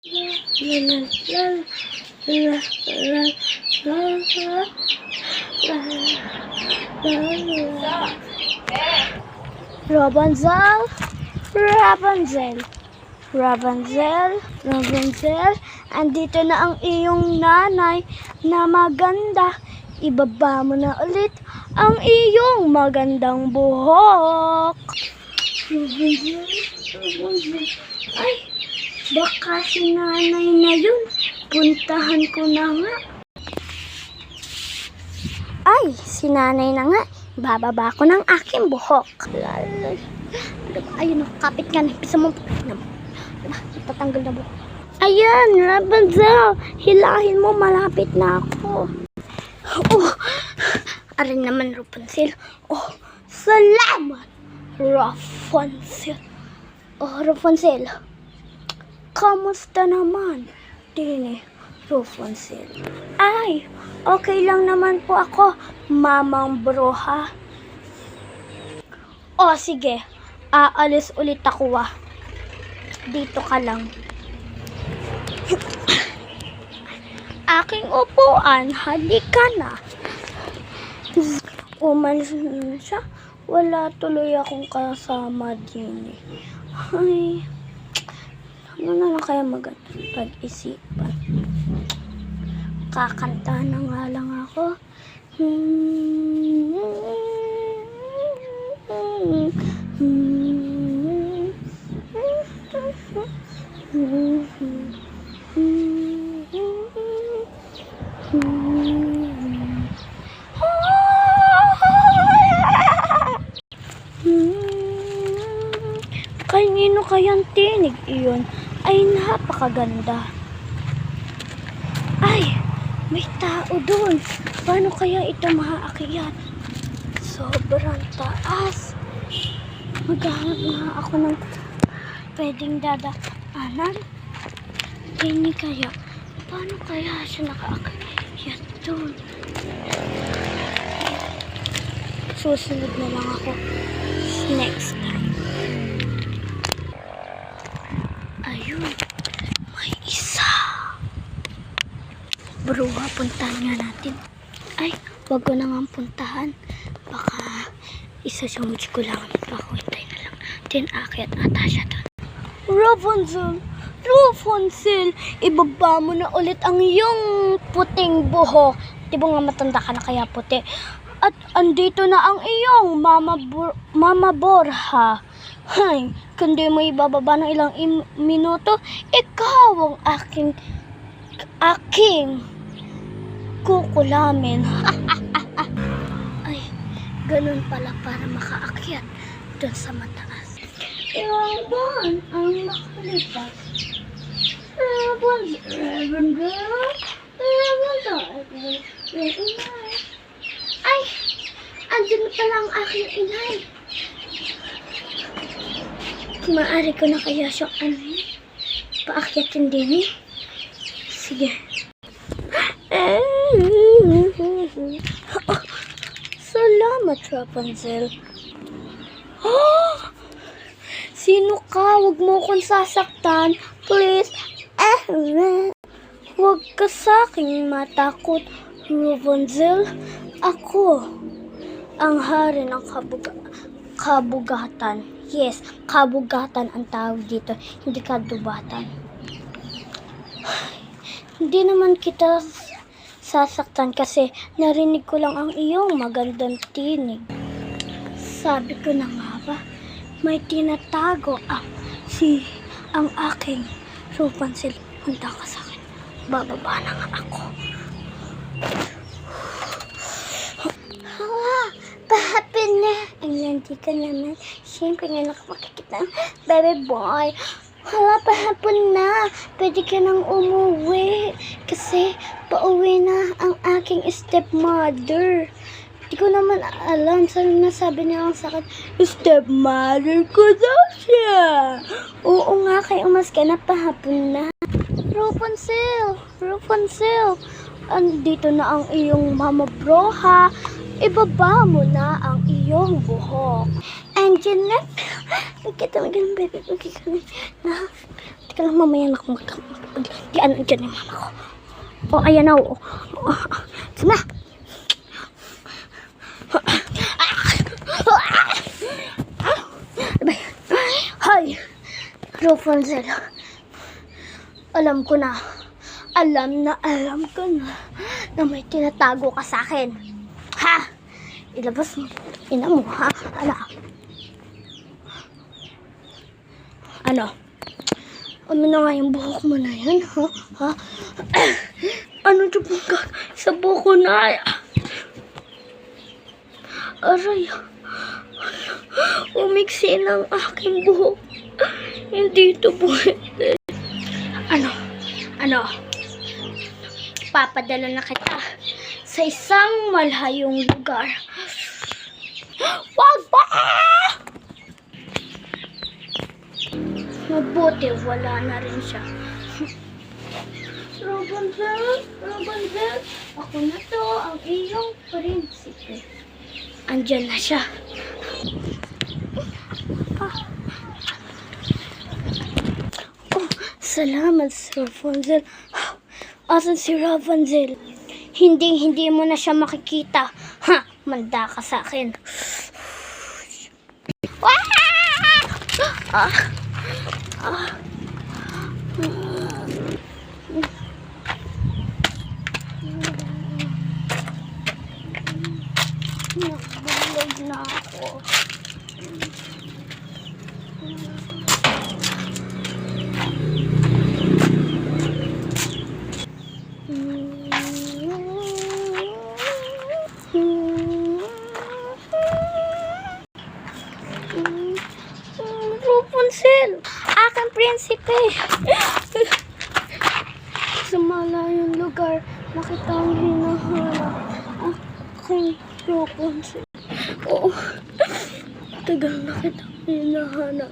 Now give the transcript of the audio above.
Rapunzel, Rapunzel, Rapunzel, Rapunzel, andito na ang iyong nanay na maganda. Ibaba mo na ulit ang iyong magandang buhok. Rapunzel, Rapunzel. Ay, baka si nanay na yun. Puntahan ko na nga. Ay, si nanay na nga. Bababa ko ng aking buhok. Ayun, kapit ka na. Pisa mo. Tatanggal na buhok. Ayan, Rapunzel. Hilahin mo. Malapit na ako. Oh, arin naman, Rapunzel. Oh, salamat, Rapunzel. Oh, Rapunzel. Kamusta naman? Dini, Rapunzel. Ay, okay lang naman po ako, Mamang Bruha. O, sige. Aalis ulit ako, Dito ka lang. Aking upuan, halika na. Umalis na siya. Wala tuloy akong kasama din. Ay, ano na lang kaya pag-isipan? Kakanta na nga lang ako. Kanino kayang tinig iyon? Ay, napakaganda. Ay, may tao doon. Paano kaya ito maaakyat? Sobrang taas. Maghahanap nga ako ng pwedeng dadaanan. Hindi kaya. Paano kaya siya nakaakyat doon? Susunod na lang ako next time. Ayun, may isa. Bruha, puntahan nga natin. Ay, wag ko na nga puntahan. Baka isa-sumudge ko lang. Pakutay na lang. Akyat ata siya doon. Rapunzel, Rapunzel, ibaba mo na ulit ang iyong puting buhok. Di ba nga matanda ka na kaya puti? At andito na ang iyong Mama Borha. Hay, kundi mo ibababa ng ilang minuto, ikaw ang aking kukulamin. Ay, ganun pala para makaakyat doon sa mataas. Iwan ang makalipas. Ay, andun pala ang aking inay. Maaari ko na kaya siya paakyatin din Sige. Oh, salamat, Rapunzel. Oh, sino ka? Huwag mo akong sasaktan. Please. Huwag ka sa aking matakot, Rapunzel. Ako ang hari ng kabugatan. Yes, kabugatan ang tawag dito, hindi kadubatan. Hindi naman kita sasaktan kasi narinig ko lang ang iyong magandang tinig. Sabi ko na nga ba, may tinatago ang aking Rapunzel. Handa ka sa akin. Bababa na nga ako. Pahapin na. Ayan, di ka naman. Siyempre nga nakapakikita ng baby boy. Hala, pahapon na. Pwede ka nang umuwi. Kasi pauwi na ang aking stepmother. Di ko naman alam. Sabi niya sa akin, stepmother ko daw siya. Oo nga, kaya umas ka na, pahapon na. Rapunzel, Rapunzel. Andito na ang iyong Mama Bruha. Ibaba mo na ang iyong buhok. And Jeanette, magkita mo ganun, baby. Magkita mo na. ka lang, mamaya na kung diyan dyan yung mama ko. O, ayan na, o. Sige na. Hay! Rapunzel. Alam ko na. Alam ko na may tinatago ka sa akin. Ha? Ilabas mo. Ina mo, ha? Ano? Ano na nga yung buhok mo na yan, ha? Ha? Ano dyan po ka? Sa buhok ko na. Aray. Umiksi ng aking buhok. Hindi ito pwede. Ano? Papadala na kita sa isang malayong lugar. Wag ba? Mabuti, wala na rin siya. Rapunzel, ako na to, ang iyong prinsipe. Andyan na siya. Oh, salamat, Rapunzel. Asan si Rapunzel? Hindi mo na siya makikita. Ha, manda ka sa akin. Nabulag na ako. Rapunzel, aking prinsipe. Sa malayong lugar, nakita ang hinahanap. Aking Rapunzel. Oo, tagal na kitang hinahanap.